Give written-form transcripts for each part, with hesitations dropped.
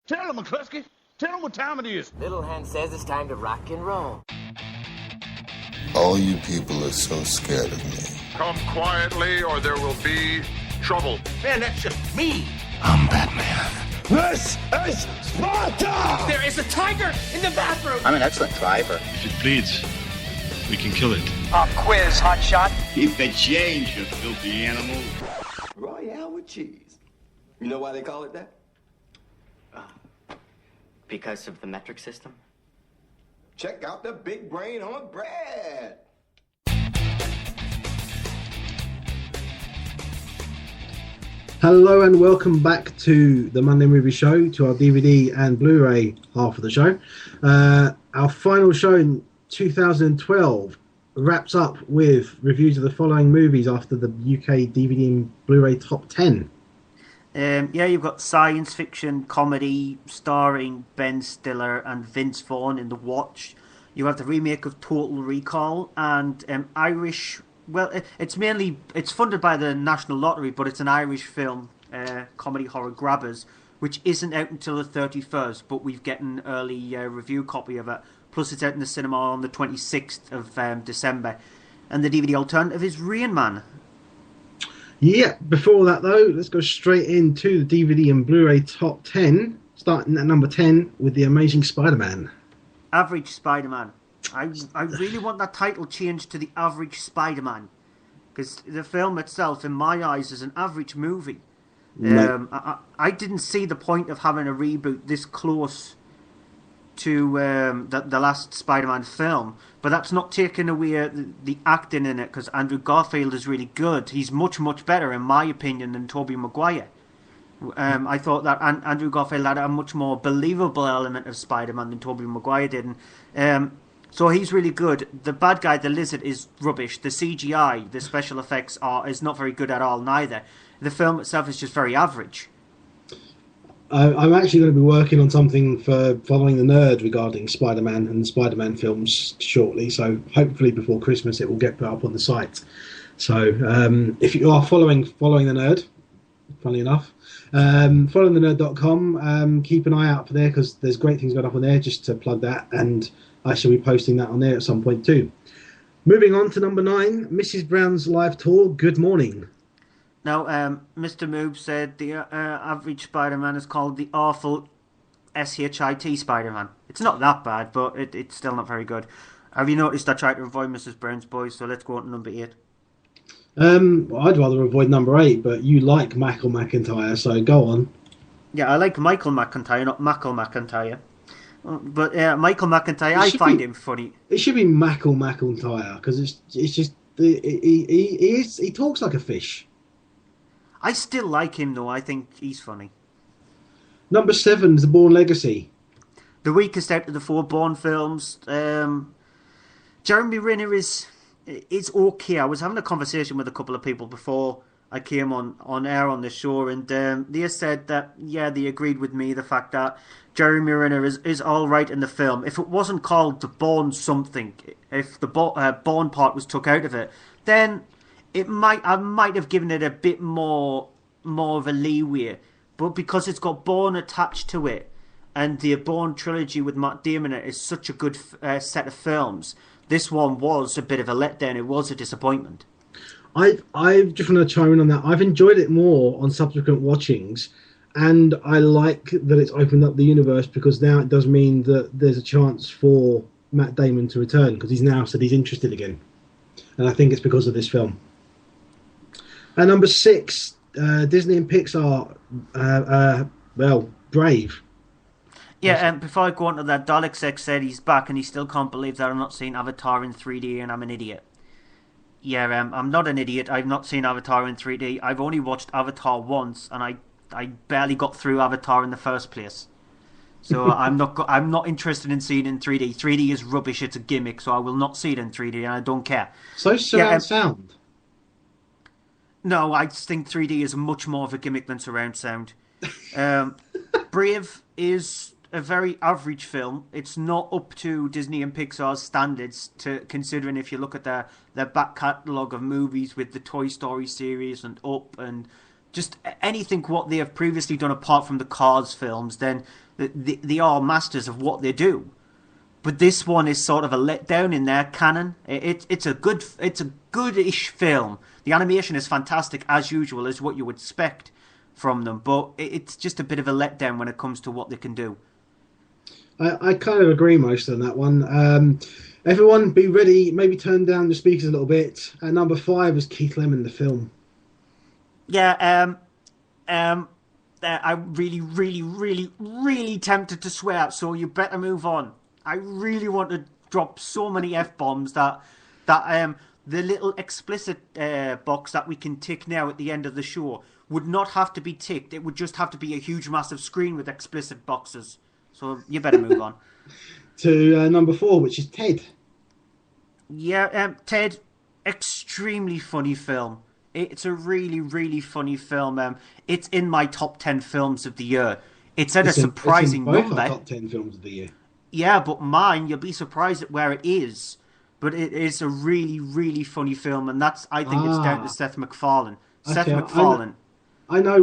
Tell him, McCluskey. Tell him what time it is. Little Hen says it's time to rock and roll. All you people are so scared of me. Come quietly or there will be trouble. Man, that's just me. I'm Batman. This is Sparta! There is a tiger in the bathroom! I'm an excellent driver. If it bleeds, we can kill it. Quiz, hotshot. Keep the change, you filthy animal. Royale with cheese. You know why they call it that? Because of the metric system? Check out the big brain on bread. Hello and welcome back to the Monday Movie Show, to our DVD and Blu-ray half of the show. Our final show in 2012 wraps up with reviews of the following movies after the UK DVD and Blu-ray top 10. You've got science fiction comedy starring Ben Stiller and Vince Vaughn in The Watch. You have the remake of Total Recall and Irish. Well, it's funded by the National Lottery, but it's an Irish film, comedy horror Grabbers, which isn't out until the 31st, but we've got an early review copy of it. Plus, it's out in the cinema on the 26th of December. And the DVD alternative is Rain Man. Yeah, before that though, let's go straight into the DVD and Blu-ray top 10, starting at number 10 with The Amazing Spider-Man. Average Spider-Man. I really want that title changed to The Average Spider-Man, because the film itself, in my eyes, is an average movie. No. I didn't see the point of having a reboot this close to the last Spider-Man film, but that's not taking away the acting in it, because Andrew Garfield is really good. He's much, much better, in my opinion, than Tobey Maguire. I thought that Andrew Garfield had a much more believable element of Spider-Man than Tobey Maguire did. So he's really good. The bad guy, the Lizard, is rubbish. The CGI, the special effects is not very good at all neither. The film itself is just very average. I'm actually going to be working on something for Following the Nerd regarding Spider-Man and the Spider-Man films shortly, so hopefully before Christmas it will get put up on the site. So if you are following the Nerd, funny enough, followingthenerd.com, keep an eye out for there, because there's great things going up on there, just to plug that, and I shall be posting that on there at some point too. Moving on to number 9, Mrs. Brown's live tour, Good Morning. Now, Mr. Moob said the average Spider-Man is called the awful SHIT Spider-Man. It's not that bad, but it's still not very good. Have you noticed I tried to avoid Mrs. Brown's boys, so let's go on to number 8. I'd rather avoid number 8, but you like Michael McIntyre, so go on. Yeah, I like Michael McIntyre, not Michael McIntyre. But Michael McIntyre, I find him funny. It should be Michael McIntyre, because it's just he talks like a fish. I still like him, though. I think he's funny. Number 7 is The Bourne Legacy. The weakest out of the 4 Bourne films. Jeremy Renner is okay. I was having a conversation with a couple of people before I came on air on the show, and they said that, they agreed with me, the fact that Jeremy Renner is all right in the film. If it wasn't called The Bourne something, if the Bourne part was took out of it, then I might have given it a bit more of a leeway, but because it's got Bourne attached to it, and the Bourne trilogy with Matt Damon in it is such a good set of films, this one was a bit of a letdown. It was a disappointment. I've just want to chime in on that. I've enjoyed it more on subsequent watchings, and I like that it's opened up the universe, because now it does mean that there's a chance for Matt Damon to return, because he's now said he's interested again, and I think it's because of this film. And number 6, Disney and Pixar, Brave. Yeah, before I go on to that, Dalek6 said he's back and he still can't believe that I'm not seeing Avatar in 3D and I'm an idiot. Yeah, I'm not an idiot. I've not seen Avatar in 3D. I've only watched Avatar once, and I barely got through Avatar in the first place. So I'm not interested in seeing it in 3D. 3D is rubbish. It's a gimmick, so I will not see it in 3D, and I don't care. So surround sound. No, I think 3D is much more of a gimmick than surround sound. Brave is a very average film. It's not up to Disney and Pixar's standards, considering if you look at their back catalogue of movies with the Toy Story series and Up and just anything what they have previously done apart from the Cars films, then They are masters of what they do. But this one is sort of a letdown in their canon. It's a goodish film. The animation is fantastic as usual, as what you would expect from them. But it's just a bit of a letdown when it comes to what they can do. I kind of agree most on that one. Everyone, be ready. Maybe turn down the speakers a little bit. At number 5 is Keith Lemon, the film. Yeah. I'm really, really, really, really tempted to swear. So you better move on. I really want to drop so many F-bombs that the little explicit box that we can tick now at the end of the show would not have to be ticked. It would just have to be a huge, massive screen with explicit boxes. So you better move on. To number 4, which is Ted. Yeah, Ted, extremely funny film. It's a really, really funny film. It's in my top 10 films of the year. It's at a surprising it's in both number. Our top 10 films of the year. Yeah, but mine, you'll be surprised at where it is. But it is a really, really funny film, and I think it's down to Seth MacFarlane. Okay, Seth MacFarlane. I know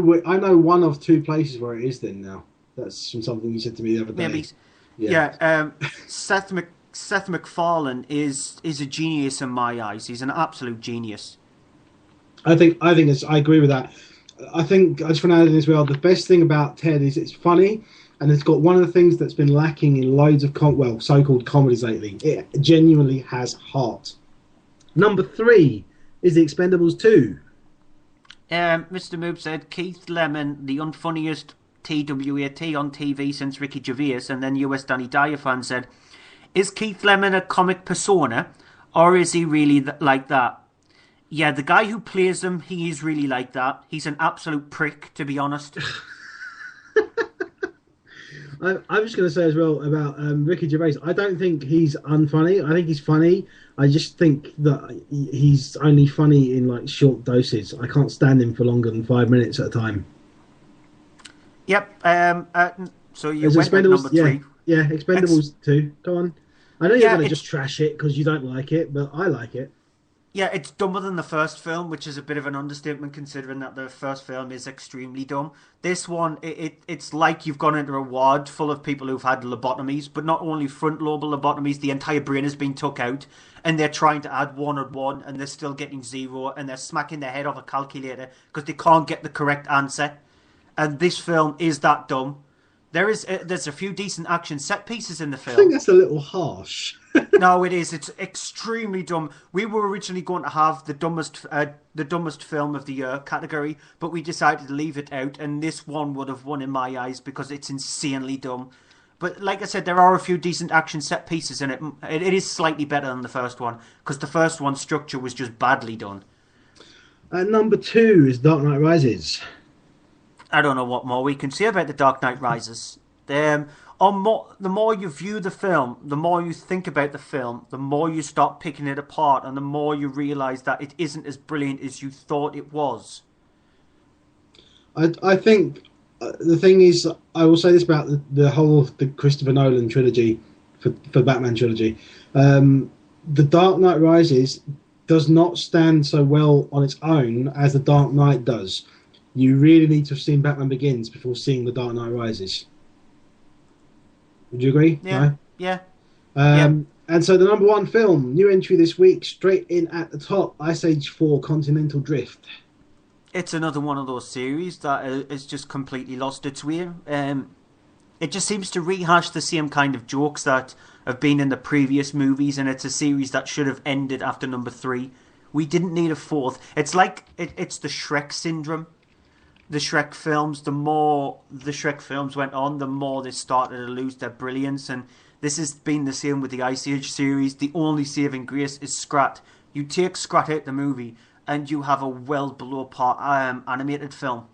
one of two places where it is then now. That's from something you said to me the other day. Maybe. Yeah. Seth MacFarlane is a genius in my eyes. He's an absolute genius. I agree with that. I think I just want to add in as well. The best thing about Ted is it's funny, and it's got one of the things that's been lacking in loads of so-called comedies lately. It genuinely has heart. Number 3 is The Expendables 2. Mr. Moob said Keith Lemon, the unfunniest TWAT on TV since Ricky Gervais, and then US Danny Dyer fan said, is Keith Lemon a comic persona, or is he really like that? Yeah, the guy who plays him, he is really like that. He's an absolute prick, to be honest. I'm just going to say as well about Ricky Gervais. I don't think he's unfunny. I think he's funny. I just think that he's only funny in like short doses. I can't stand him for longer than 5 minutes at a time. Yep. So you went at number 3. Yeah, Expendables 2. Go on. I know you're going to just trash it because you don't like it, but I like it. Yeah, it's dumber than the first film, which is a bit of an understatement considering that the first film is extremely dumb. This one, it's like you've gone into a ward full of people who've had lobotomies, but not only front lobe lobotomies, the entire brain has been took out, and they're trying to add 1 and 1, and they're still getting 0, and they're smacking their head off a calculator because they can't get the correct answer. And this film is that dumb. There's a few decent action set pieces in the film. I think that's a little harsh. No, it is. It's extremely dumb. We were originally going to have the dumbest film of the year category, but we decided to leave it out, and this one would have won in my eyes because it's insanely dumb. But like I said, there are a few decent action set pieces in it. It is slightly better than the first one because the first one's structure was just badly done. Number 2 is Dark Knight Rises. I don't know what more we can say about The Dark Knight Rises. The more you view the film, the more you think about the film, the more you start picking it apart, and the more you realise that it isn't as brilliant as you thought it was. I think the thing is, I will say this about the whole of the Christopher Nolan trilogy, for Batman trilogy. The Dark Knight Rises does not stand so well on its own as The Dark Knight does. You really need to have seen Batman Begins before seeing The Dark Knight Rises. Would you agree? Yeah. No? Yeah. And so the number 1 film, new entry this week, straight in at the top, Ice Age 4 Continental Drift. It's another one of those series that has just completely lost its way. It just seems to rehash the same kind of jokes that have been in the previous movies, and it's a series that should have ended after number 3. We didn't need a 4th. It's like it's the Shrek syndrome. The Shrek films, the more the Shrek films went on, the more they started to lose their brilliance. And this has been the same with the Ice Age series. The only saving grace is Scrat. You take Scrat out the movie, and you have a well below par animated film.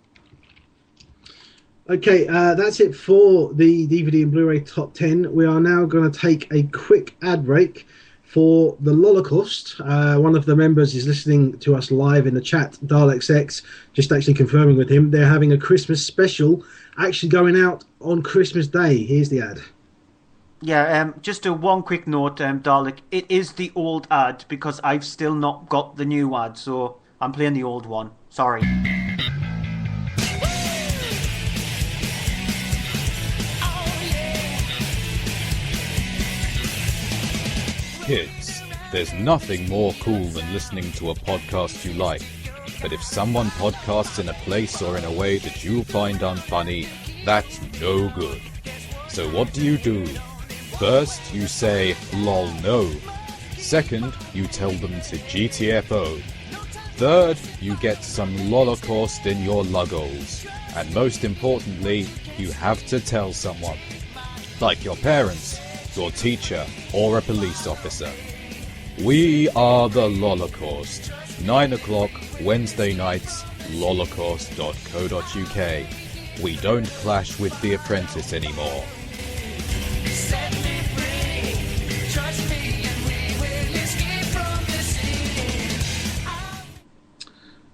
Okay, that's it for the DVD and Blu-ray top 10. We are now going to take a quick ad break for the Holocaust. One of the members is listening to us live in the chat, DalexX, just actually confirming with him. They're having a Christmas special actually going out on Christmas Day. Here's the ad. Yeah, just one quick note, Dalek. It is the old ad because I've still not got the new ad, so I'm playing the old one. Sorry. Kids, there's nothing more cool than listening to a podcast you like. But if someone podcasts in a place or in a way that you find unfunny, that's no good. So what do? First, you say, lol no. Second, you tell them to GTFO. Third, you get some Holocaust in your luggoles. And most importantly, you have to tell someone. Like your parents, your teacher, or a police officer. We are the Holocaust. 9 o'clock, Wednesday nights, holocaust.co.uk. We don't clash with The Apprentice anymore.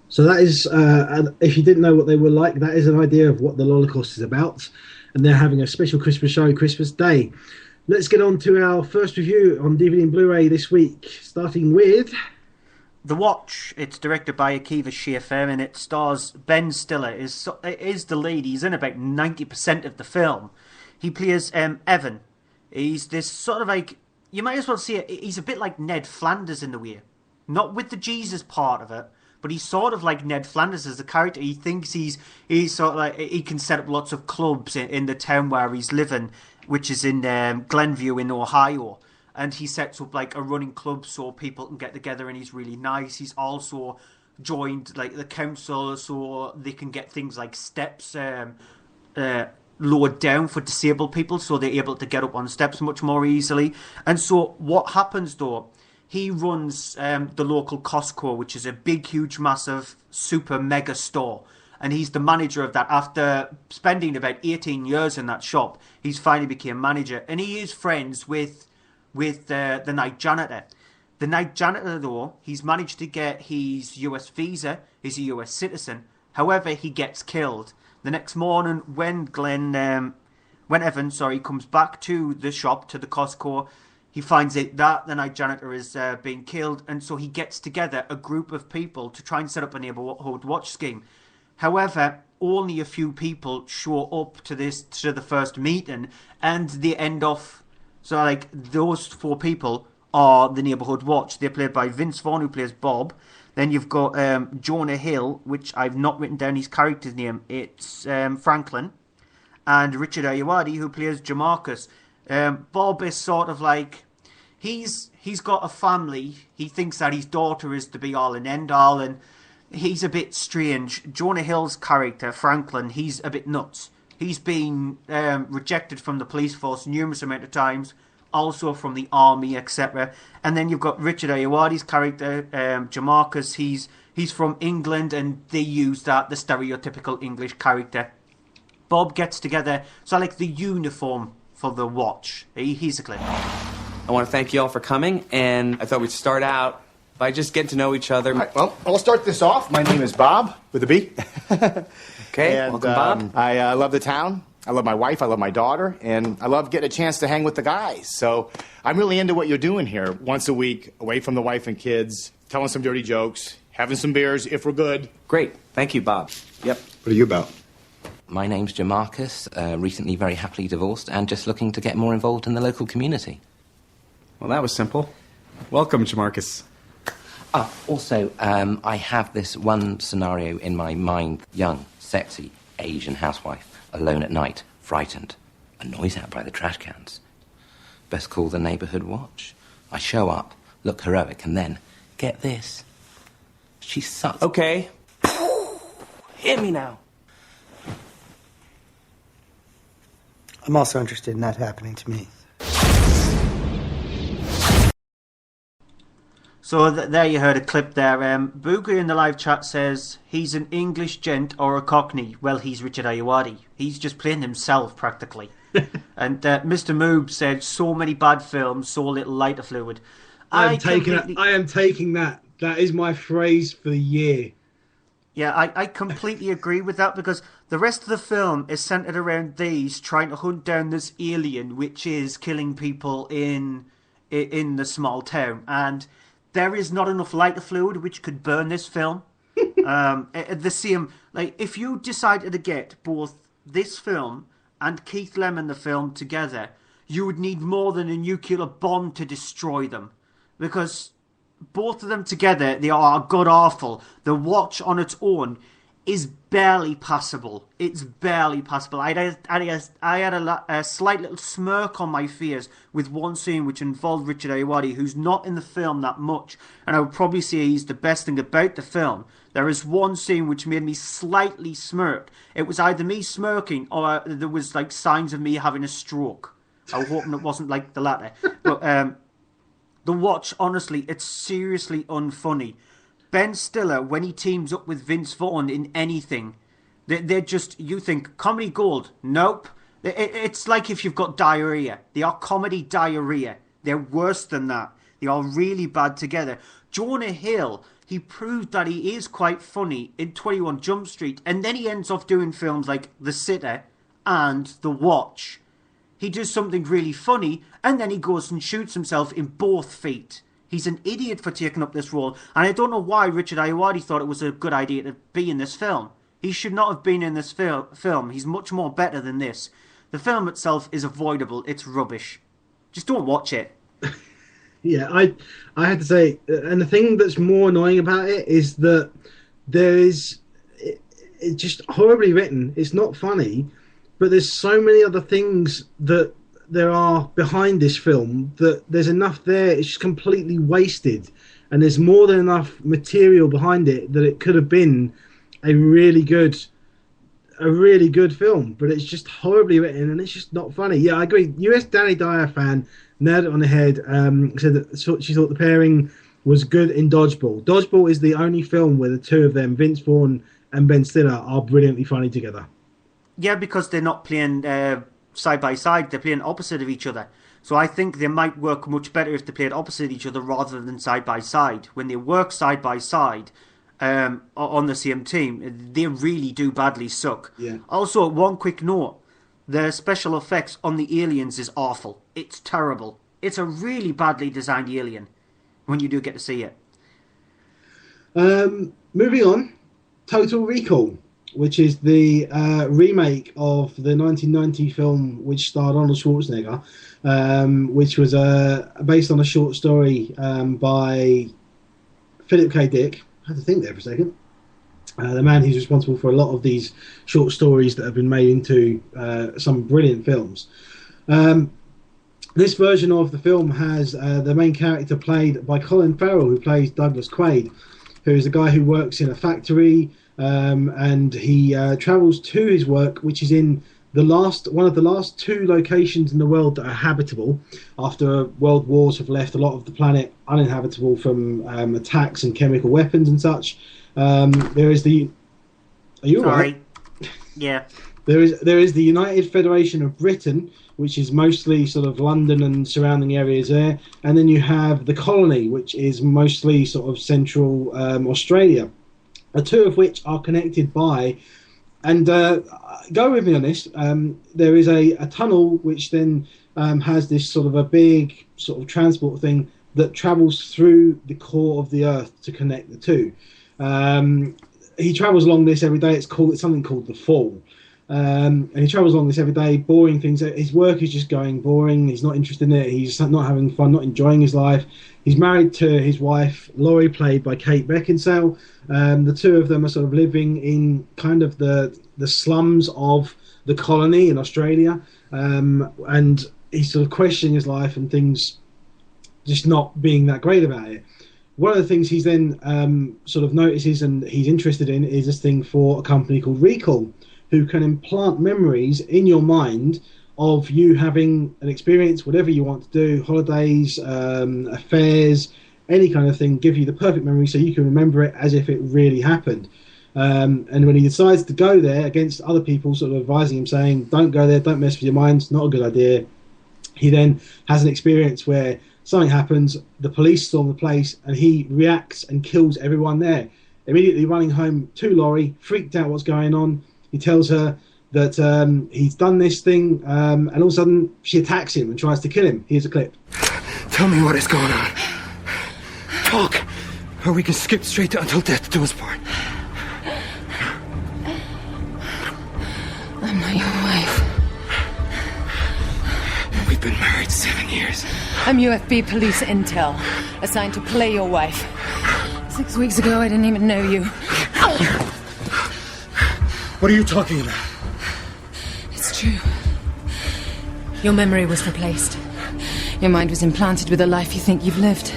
So that is, if you didn't know what they were like, that is an idea of what the Holocaust is about. And they're having a special Christmas show Christmas Day. Let's get on to our first review on DVD and Blu-ray this week, starting with The Watch. It's directed by Akiva Schaffer and it stars Ben Stiller. Is the lead. He's in about 90% of the film. He plays Evan. He's this sort of like, you might as well see it, he's a bit like Ned Flanders in the way. Not with the Jesus part of it, but he's sort of like Ned Flanders as a character. He thinks he's sort of like, he can set up lots of clubs in the town where he's living, which is in Glenview in Ohio. And he sets up like a running club so people can get together, and he's really nice. He's also joined like the council so they can get things like steps lowered down for disabled people, so they're able to get up on steps much more easily. And so what happens though, he runs the local Costco, which is a big, huge, massive, super mega store. And he's the manager of that. After spending about 18 years in that shop, he's finally became manager. And he is friends with the night janitor. The night janitor, though, he's managed to get his US visa. He's a US citizen. However, he gets killed. The next morning, when Evan comes back to the shop, to the Costco, he finds out that the night janitor is being killed, and so he gets together a group of people to try and set up a neighborhood watch scheme. However, only a few people show up to the first meeting, and they end off. So, like, those 4 people are the neighborhood watch. They're played by Vince Vaughn, who plays Bob. Then you've got Jonah Hill, which I've not written down his character's name. It's Franklin, and Richard Ayoade, who plays Jamarcus. Bob is sort of like, he's got a family. He thinks that his daughter is the be all and end all, and he's a bit strange. Jonah Hill's character, Franklin, he's a bit nuts. He's been rejected from the police force numerous amount of times, also from the army, etc. And then you've got Richard Ayoade's character, Jamarcus. He's from England, and they use the stereotypical English character. Bob gets together, so like the uniform for the watch. He's a clip. I want to thank you all for coming, and I thought we'd start out by just getting to know each other. All right, well, I'll start this off. My name is Bob, with a B. Okay, and, welcome, Bob. I love the town. I love my wife. I love my daughter. And I love getting a chance to hang with the guys. So I'm really into what you're doing here. Once a week, away from the wife and kids, telling some dirty jokes, having some beers if we're good. Great. Thank you, Bob. Yep. What are you about? My name's Jamarcus, recently very happily divorced and just looking to get more involved in the local community. Well, that was simple. Welcome, Jamarcus. Also, I have this one scenario in my mind. Young, sexy, Asian housewife, alone at night, frightened, a noise out by the trash cans. Best call the neighborhood watch. I show up, look heroic, and then, get this, she sucks. Okay. Hit me now. I'm also interested in that happening to me. So there you heard a clip there. Booger in the live chat says he's an English gent or a Cockney. Well, he's Richard Ayoade. He's just playing himself practically. And Mr. Moob said so many bad films, so little lighter fluid. I am taking that. That is my phrase for the year. Yeah, I completely agree with that, because the rest of the film is centered around these trying to hunt down this alien which is killing people in the small town, and there is not enough lighter fluid which could burn this film. The same, like, if you decided to get both this film and Keith Lemon the film together, you would need more than a nuclear bomb to destroy them. because both of them together, they are god-awful. The Watch on its own is barely passable. It's barely passable. I had a slight little smirk on my face with one scene which involved Richard Ayoade, who's not in the film that much, and I would probably say he's the best thing about the film. There is one scene which made me slightly smirk. It was either me smirking or there was like signs of me having a stroke. I was hoping it wasn't like the latter. But The Watch, honestly, it's seriously unfunny. Ben Stiller, when he teams up with Vince Vaughn in anything, they're just, you think, comedy gold. Nope. It's like if you've got diarrhea. They are comedy diarrhea. They're worse than that. They are really bad together. Jonah Hill, he proved that he is quite funny in 21 Jump Street, and then he ends off doing films like The Sitter and The Watch. He does something really funny, and then he goes and shoots himself in both feet. He's an idiot for taking up this role, and I don't know why Richard Ayoade thought it was a good idea to be in this film. He should not have been in this film. He's much more better than this. The film itself is avoidable. It's rubbish. Just don't watch it. Yeah, I had to say, and the thing that's more annoying about it is that it's just horribly written. It's not funny, but there's so many other things that there are behind this film that there's enough there. It's just completely wasted, and there's more than enough material behind it that it could have been a really good film, but it's just horribly written and it's just not funny. Yeah, I agree. US Danny Dyer fan nailed it on the head. Said that she thought the pairing was good in Dodgeball. Dodgeball is the only film where the two of them, Vince Vaughn and Ben Stiller, are brilliantly funny together. Yeah, because they're not playing side by side, they're playing opposite of each other. So I think they might work much better if they played opposite each other rather than side by side. When they work side by side on the same team, they really do badly suck. Yeah. Also, one quick note, the special effects on the aliens is awful. It's terrible. It's a really badly designed alien when you do get to see it. Moving on, Total Recall, which is the remake of the 1990 film which starred Arnold Schwarzenegger, which was based on a short story by Philip K. Dick. I had to think there for a second. The man who's responsible for a lot of these short stories that have been made into some brilliant films. This version of the film has the main character played by Colin Farrell, who plays Douglas Quaid, who is a guy who works in a factory, and he travels to his work, which is in one of the last two locations in the world that are habitable after world wars have left a lot of the planet uninhabitable from attacks and chemical weapons and such. There is the... Are you all right? Yeah. There is the United Federation of Britain, which is mostly sort of London and surrounding areas there, and then you have the Colony, which is mostly sort of central Australia. The two of which are connected by, and go with me on this, there is a tunnel which then has this sort of a big sort of transport thing that travels through the core of the Earth to connect the two. He travels along this every day. It's something called the Fall. And he travels along this every day, boring things. His work is just going boring. He's not interested in it. He's not having fun, not enjoying his life. He's married to his wife, Laurie, played by Kate Beckinsale. The two of them are sort of living in kind of the slums of the Colony in Australia. And he's sort of questioning his life and things just not being that great about it. One of the things he's then sort of notices and he's interested in is this thing for a company called Recall, who can implant memories in your mind of you having an experience, whatever you want to do, holidays, affairs, any kind of thing, give you the perfect memory so you can remember it as if it really happened. And when he decides to go there against other people sort of advising him, saying, don't go there, don't mess with your mind, it's not a good idea, he then has an experience where something happens, the police storm the place, and he reacts and kills everyone there. Immediately running home to Laurie, freaked out what's going on. He tells her that he's done this thing, and all of a sudden she attacks him and tries to kill him. Here's a clip. Tell me what is going on. Talk, or we can skip straight to until death do us part. I'm not your wife. We We've been married 7 years. I'm UFB police intel, assigned to play your wife. 6 weeks ago, I didn't even know you. What are you talking about? It's true. Your memory was replaced. Your mind was implanted with a life you think you've lived.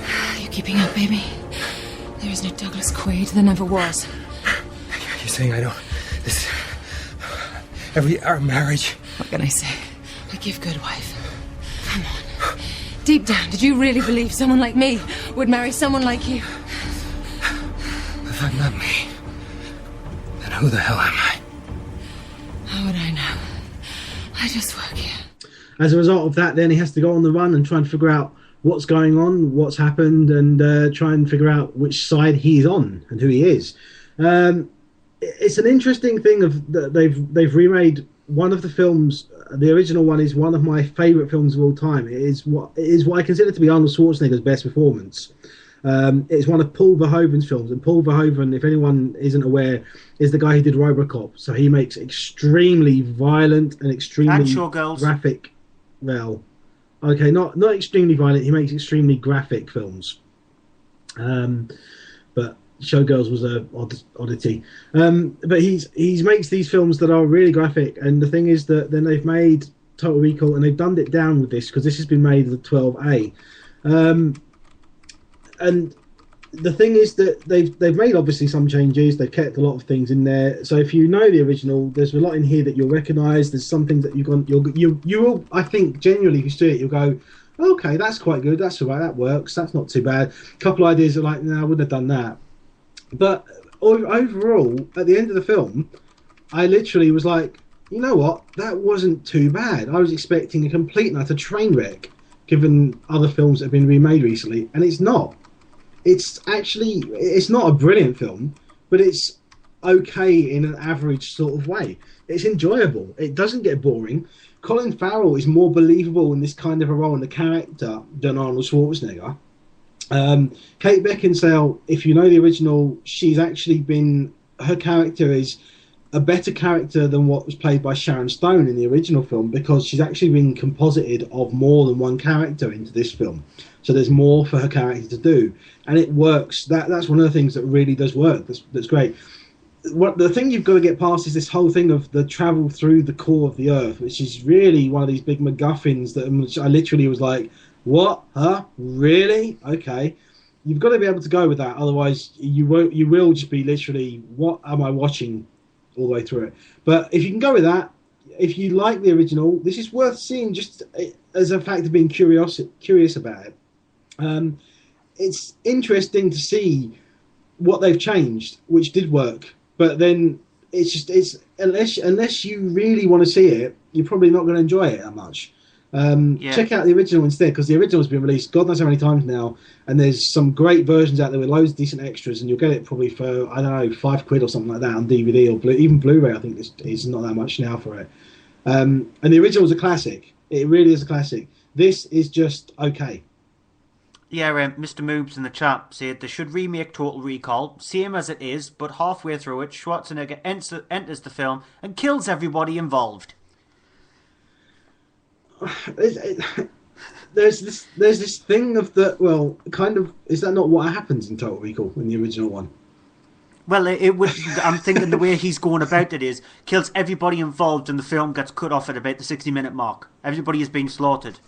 Are you keeping up, baby? There is no Douglas Quaid. There never was. You're saying I don't... This... Our marriage... What can I say? A give good wife. Come on. Deep down, did you really believe someone like me would marry someone like you? If I'm not me, then who the hell am I? How would I know? I just work here. As a result of that, then he has to go on the run and try and figure out what's going on, what's happened, and try and figure out which side he's on and who he is. It's an interesting thing that they've remade one of the films. The original one is one of my favourite films of all time. It is what I consider to be Arnold Schwarzenegger's best performance. It's one of Paul Verhoeven's films, and Paul Verhoeven, if anyone isn't aware, is the guy who did RoboCop. So he makes extremely violent and extremely graphic. Well, okay, not extremely violent. He makes extremely graphic films. But Showgirls was a oddity. But he makes these films that are really graphic, and the thing is that then they've made Total Recall, and they've dumbed it down with this because this has been made as a 12A. And the thing is that they've made obviously some changes. They've kept a lot of things in there. So if you know the original, there's a lot in here that you'll recognise. There's some things that you will, I think, genuinely, if you see it, you'll go, okay, that's quite good. That's all right. That works. That's not too bad. A couple of ideas are like, no, I wouldn't have done that. But overall, at the end of the film, I literally was like, you know what? That wasn't too bad. I was expecting a complete and utter train wreck, given other films that have been remade recently, and it's not. It's not a brilliant film, but it's okay in an average sort of way. It's enjoyable. It doesn't get boring. Colin Farrell is more believable in this kind of a role in the character than Arnold Schwarzenegger. Kate Beckinsale, if you know the original, her character is a better character than what was played by Sharon Stone in the original film, because she's actually been composited of more than one character into this film. So there's more for her character to do, and it works. That's one of the things that really does work. That's great. The thing you've got to get past is this whole thing of the travel through the core of the Earth, which is really one of these big MacGuffins that I literally was like, what? Huh? Really? Okay. You've got to be able to go with that, otherwise you will just be literally, what am I watching all the way through it? But if you can go with that, if you like the original, this is worth seeing just as a fact of being curious about it. It's interesting to see what they've changed, which did work. But then it's unless you really want to see it, you're probably not going to enjoy it that much. Check out the original instead, because the original has been released God knows how many times now, and there's some great versions out there with loads of decent extras, and you'll get it probably for, I don't know, £5 or something like that on DVD or even Blu-ray. I think it's not that much now for it. And the original is a classic. It really is a classic. This is just okay. Yeah, Mr. Moobs in the chat said they should remake Total Recall, same as it is, but halfway through it, Schwarzenegger enters the film and kills everybody involved. There's this thing of is that not what happens in Total Recall in the original one? Well, it would. I'm thinking the way he's going about it is kills everybody involved, and the film gets cut off at about the 60-minute mark. Everybody is being slaughtered.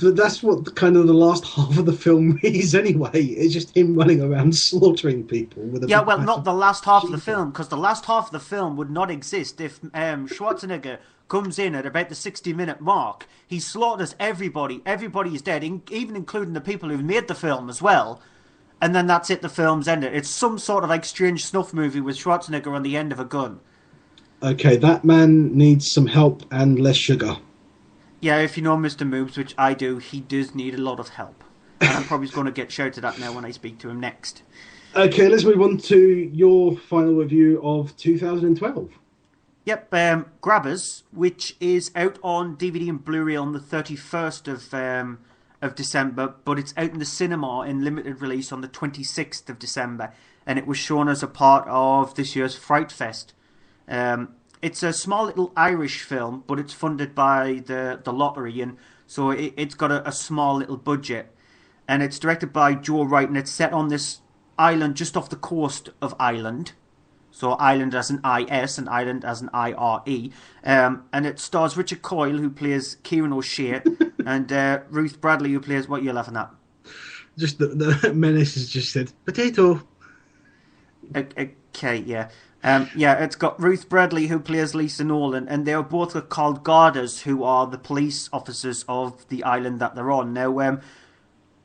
But that's what kind of the last half of the film is anyway. It's just him running around slaughtering people with a not the last half of the film, because the last half of the film would not exist if Schwarzenegger comes in at about the 60-minute mark. He slaughters everybody. Everybody is dead, even including the people who made the film as well. And then that's it. The film's ended. It's some sort of like strange snuff movie with Schwarzenegger on the end of a gun. Okay, that man needs some help and less sugar. Yeah, if you know Mr. Moobs, which I do, he does need a lot of help. And I'm probably going to get shouted at now when I speak to him next. Okay, let's move on to your final review of 2012. Yep, Grabbers, which is out on DVD and Blu-ray on the 31st of December, but it's out in the cinema in limited release on the 26th of December, and it was shown as a part of this year's Fright Fest. it's a small little Irish film, but it's funded by the lottery, and so it's got a small little budget. And it's directed by Joe Wright, and it's set on this island just off the coast of Ireland. So Ireland as an I-S and Ireland as an I-R-E. And it stars Richard Coyle, who plays Kieran O'Shea, and Ruth Bradley, who plays... What are you laughing at? Just the menace has just said, potato. Okay, yeah. It's got Ruth Bradley, who plays Lisa Nolan, and they're both called Gardas, who are the police officers of the island that they're on. Now,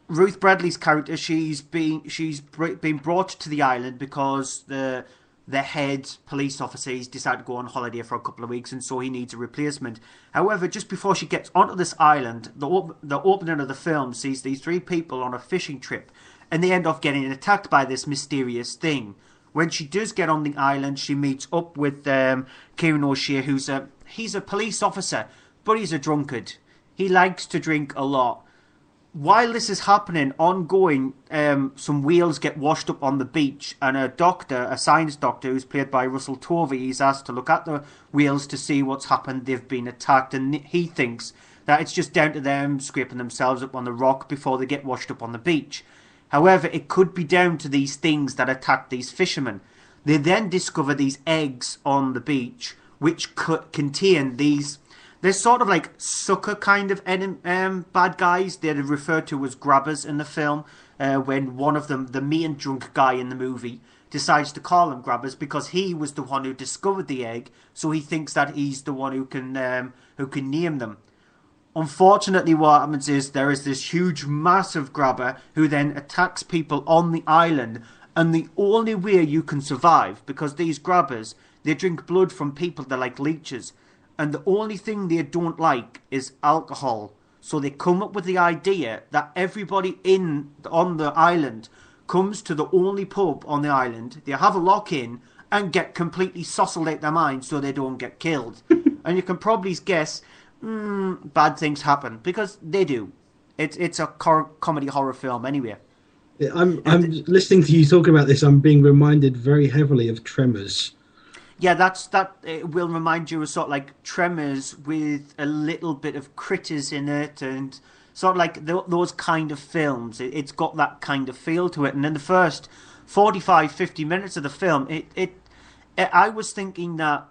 Ruth Bradley's character, she's been brought to the island because the head police officer, he's decided to go on holiday for a couple of weeks, and so he needs a replacement. However, just before she gets onto this island, the opening of the film sees these three people on a fishing trip, and they end up getting attacked by this mysterious thing. When she does get on the island, she meets up with Kieran O'Shea, he's a police officer, but he's a drunkard. He likes to drink a lot. While this is happening, ongoing, some whales get washed up on the beach, and a science doctor, who's played by Russell Tovey, he's asked to look at the whales to see what's happened. They've been attacked, and he thinks that it's just down to them scraping themselves up on the rock before they get washed up on the beach. However, it could be down to these things that attacked these fishermen. They then discover these eggs on the beach, which contain these... They're sort of like sucker kind of bad guys. They're referred to as grabbers in the film, when one of them, the main drunk guy in the movie, decides to call them grabbers because he was the one who discovered the egg, so he thinks that he's the one who can name them. Unfortunately, what happens is there is this huge, massive grabber who then attacks people on the island, and the only way you can survive, because these grabbers, they drink blood from people, they're like leeches, and the only thing they don't like is alcohol. So they come up with the idea that everybody on the island comes to the only pub on the island, they have a lock-in, and get completely sauced out their minds so they don't get killed. And you can probably guess... bad things happen, because they do. It's a comedy horror film anyway. Yeah, I'm listening to you talking about this. I'm being reminded very heavily of Tremors. Yeah, that it will remind you of sort of like Tremors with a little bit of critters in it, and sort of like those kind of films. It's got that kind of feel to it. And in the first 45-50 minutes of the film, I was thinking that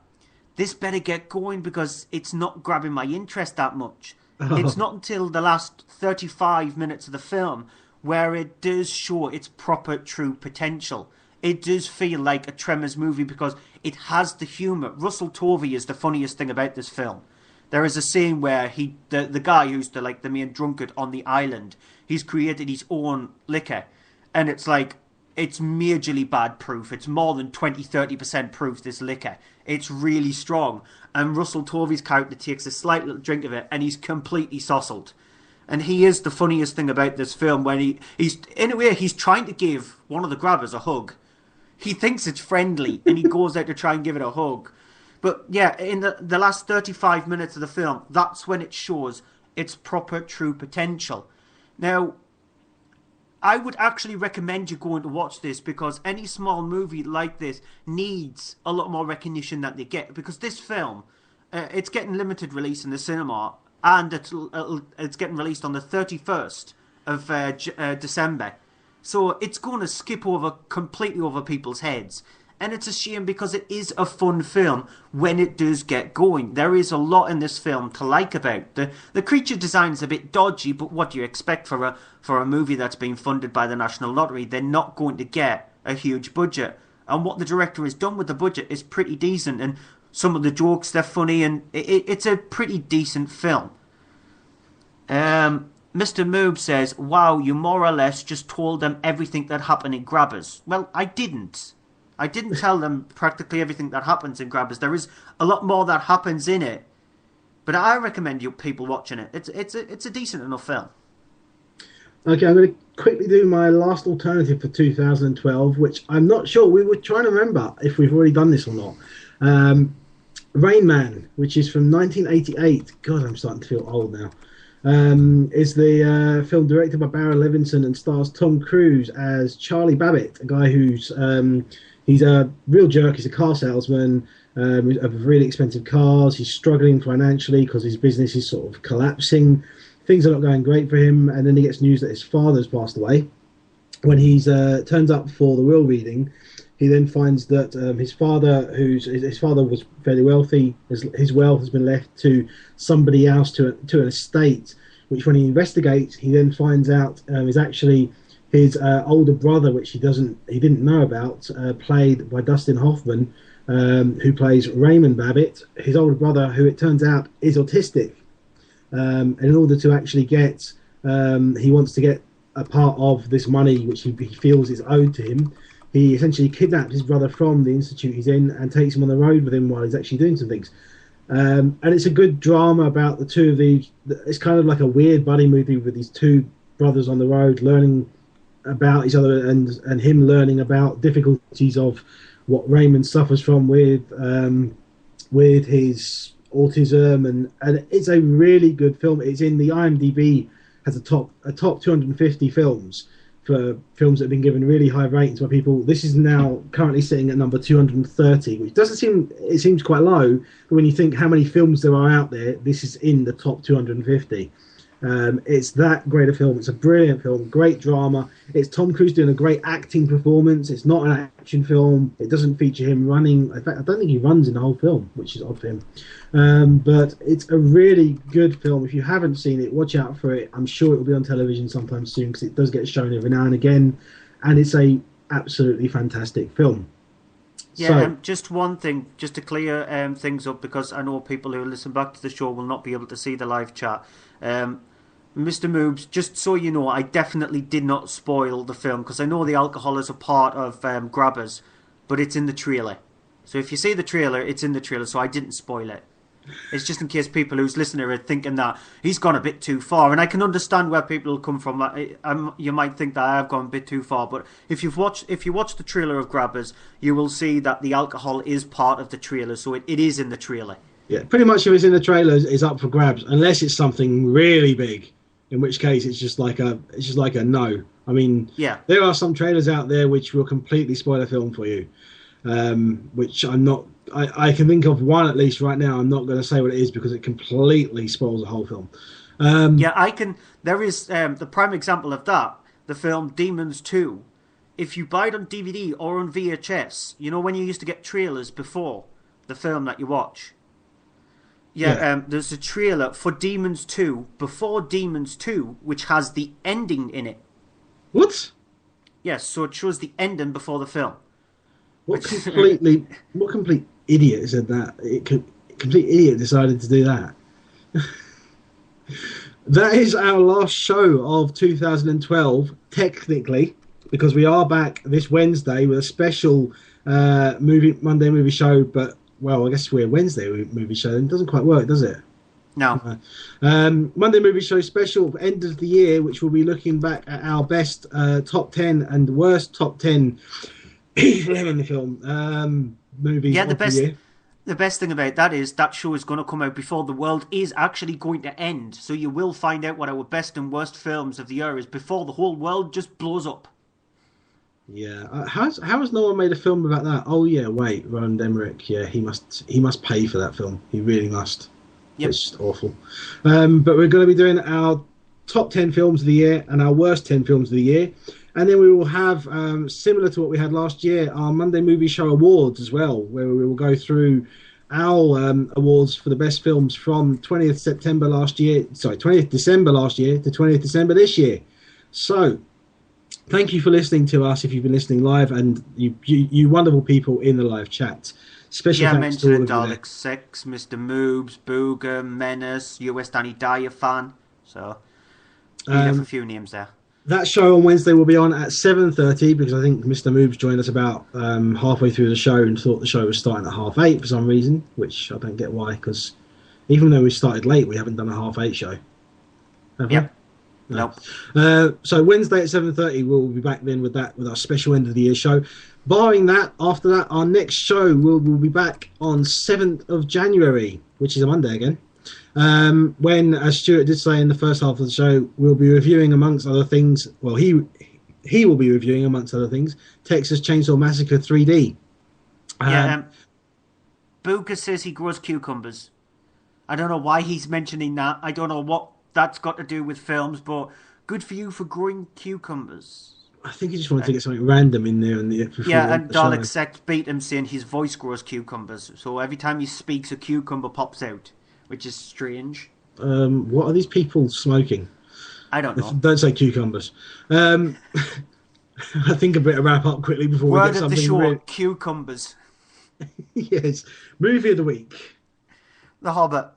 this better get going because it's not grabbing my interest that much. Oh. It's not until the last 35 minutes of the film where it does show its proper true potential. It does feel like a Tremors movie because it has the humour. Russell Tovey is the funniest thing about this film. There is a scene where the guy who's the main drunkard on the island, he's created his own liquor, and it's like, it's majorly bad proof. It's more than 20-30% proof, this liquor. It's really strong. And Russell Tovey's character takes a slight little drink of it, and he's completely sauced. And he is the funniest thing about this film, when he's in a way, he's trying to give one of the grabbers a hug. He thinks it's friendly, and he goes out to try and give it a hug. But yeah, in the last 35 minutes of the film, that's when it shows its proper true potential. Now, I would actually recommend you going to watch this, because any small movie like this needs a lot more recognition than they get. Because this film, it's getting limited release in the cinema, and it's getting released on the 31st of December. So it's going to skip completely over people's heads. And it's a shame, because it is a fun film when it does get going. There is a lot in this film to like about. The creature design is a bit dodgy, but what do you expect for a movie that's being funded by the National Lottery? They're not going to get a huge budget. And what the director has done with the budget is pretty decent. And some of the jokes, they're funny, and it's a pretty decent film. Mr. Moob says, wow, you more or less just told them everything that happened in Grabbers. Well, I didn't. I didn't tell them practically everything that happens in Grabbers. There is a lot more that happens in it, but I recommend you people watching it. It's a decent enough film. Okay, I'm going to quickly do my last alternative for 2012, which I'm not sure. We were trying to remember if we've already done this or not. Rain Man, which is from 1988. God, I'm starting to feel old now. Is the film directed by Barry Levinson and stars Tom Cruise as Charlie Babbitt, a guy who's he's a real jerk. He's a car salesman. of really expensive cars. He's struggling financially because his business is sort of collapsing. Things are not going great for him, and then he gets news that his father's passed away. When he turns up for the will reading, he then finds that his father was fairly wealthy. His wealth has been left to somebody else, to an estate, which when he investigates, he then finds out is actually his older brother, which he didn't know about, played by Dustin Hoffman, who plays Raymond Babbitt. His older brother, who it turns out is autistic, and in order to actually he wants to get a part of this money which he feels is owed to him. He essentially kidnaps his brother from the institute he's in and takes him on the road with him while he's actually doing some things. And it's a good drama about the two of these. It's kind of like a weird buddy movie with these two brothers on the road learning about each other, and him learning about difficulties of what Raymond suffers from with his autism, and it's a really good film. It's in the IMDb, has a top 250 films for films that have been given really high ratings by people. This is now currently sitting at number 230, which seems quite low, but when you think how many films there are out there, this is in the top 250. It's that great a film. It's a brilliant film, great drama. It's Tom Cruise doing a great acting performance. It's not an action film. It doesn't feature him running. In fact, I don't think he runs in the whole film, which is odd for him. But it's a really good film. If you haven't seen it, watch out for it. I'm sure it will be on television sometime soon, because it does get shown every now and again, and it's a absolutely fantastic film. Yeah, just one thing, just to clear things up, because I know people who listen back to the show will not be able to see the live chat. Mr. Moobs, just so you know, I definitely did not spoil the film, because I know the alcohol is a part of Grabbers, but it's in the trailer. So if you see the trailer, it's in the trailer, so I didn't spoil it. It's just in case people who's listening are thinking that he's gone a bit too far, and I can understand where people will come from. You might think that I have gone a bit too far, but if you watch the trailer of Grabbers, you will see that the alcohol is part of the trailer, so it is in the trailer. Yeah, pretty much if it's in the trailers, it's up for grabs, unless it's something really big, in which case it's just like a no. I mean, yeah, there are some trailers out there which will completely spoil a film for you, which I'm not. I can think of one at least right now. I'm not going to say what it is because it completely spoils the whole film. Yeah, I can. There is the prime example of that, the film Demons 2. If you buy it on DVD or on VHS, you know when you used to get trailers before the film that you watch. Yeah. There's a trailer for Demons 2 before Demons 2, which has the ending in it. What? Yes, so it shows the ending before the film. What complete idiot said that? Complete idiot decided to do that. That is our last show of 2012, technically, because we are back this Wednesday with a special Monday movie show, but well, I guess we're a Wednesday movie show. It doesn't quite work, does it? No. Monday movie show special, end of the year, which will be looking back at our best top 10 and worst top 10 Lemon film movies. Yeah, the year. The best thing about that is that show is going to come out before the world is actually going to end. So you will find out what our best and worst films of the year is before the whole world just blows up. Yeah, how has no one made a film about that? Oh yeah, wait, Roland Emmerich. Yeah, he must pay for that film. He really must. Yep. It's just awful. But we're going to be doing our top 10 films of the year and our worst 10 films of the year, and then we will have similar to what we had last year, our Monday Movie Show awards as well, where we will go through our awards for the best films from 20th December last year to 20th December this year. So thank you for listening to us if you've been listening live, and you wonderful people in the live chat. Special thanks to all of Dalek 6, Mr. Moobs, Booger, Menace, US Danny Dyer fan. So, you have a few names there. That show on Wednesday will be on at 7:30 because I think Mr. Moobs joined us about halfway through the show and thought the show was starting at 8:30 for some reason, which I don't get why, because even though we started late, we haven't done a 8:30 show. Yep. No. So Wednesday at 7:30 we'll be back then with our special end of the year show. Barring that, after that, our next show we'll be back on 7th of January, which is a Monday again. When, as Stuart did say in the first half of the show, we'll be reviewing amongst other things. Well, he will be reviewing amongst other things Texas Chainsaw Massacre 3D. Booker says he grows cucumbers. I don't know why he's mentioning that. I don't know what that's got to do with films, but good for you for growing cucumbers. I think he just wanted to get something random in there. And Dalek Sex beat him saying his voice grows cucumbers. So every time he speaks, a cucumber pops out, which is strange. What are these people smoking? I don't know. Don't say cucumbers. I think I better wrap up quickly before we get something. Word of the show, cucumbers. Yes. Movie of the week. The Hobbit.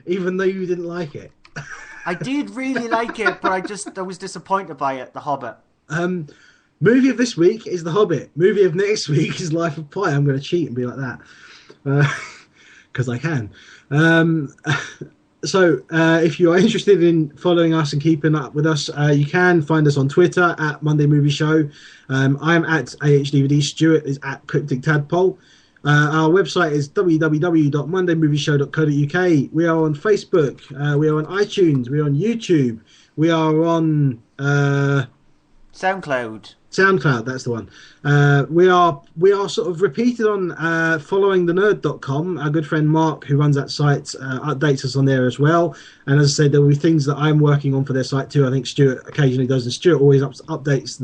Even though you didn't like it. I did really like it, but I was disappointed by it. The Hobbit. Movie of this week is The Hobbit. Movie of next week is Life of Pi. I'm going to cheat and be like that because I can. So if you are interested in following us and keeping up with us, you can find us on Twitter at Monday Movie Show. I'm at AHDVD. Stuart is at Cryptic Tadpole. Our website is www.mondaymovieshow.co.uk. We are on Facebook. We are on iTunes. We are on YouTube. We are on SoundCloud. SoundCloud, that's the one. We are sort of repeated on followingthenerd.com. Our good friend Mark, who runs that site, updates us on there as well. And as I said, there will be things that I'm working on for their site too. I think Stuart occasionally does, and Stuart always updates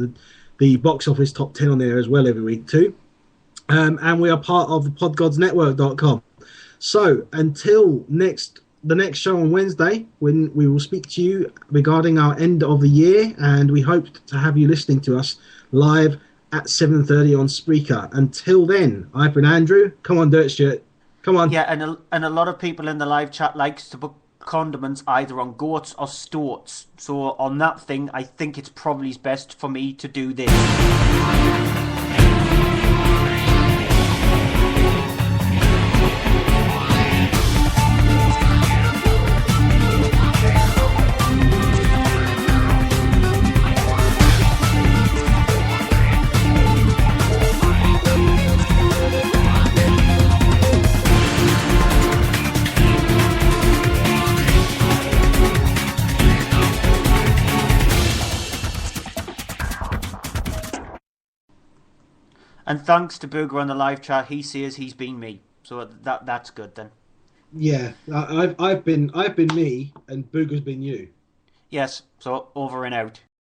the box office top 10 on there as well every week too. And we are part of the podgodsnetwork.com. So until the next show on Wednesday, when we will speak to you regarding our end of the year, and we hope to have you listening to us live at 7:30 on Spreaker. Until then, I've been Andrew. Come on, Dirt Stuart. Come on. Yeah, and a lot of people in the live chat likes to put condiments either on goats or stoats. So on that thing, I think it's probably best for me to do this. And thanks to Booger on the live chat, he says he's been me, so that's good then. Yeah, I've been me, and Booger's been you. Yes, so over and out.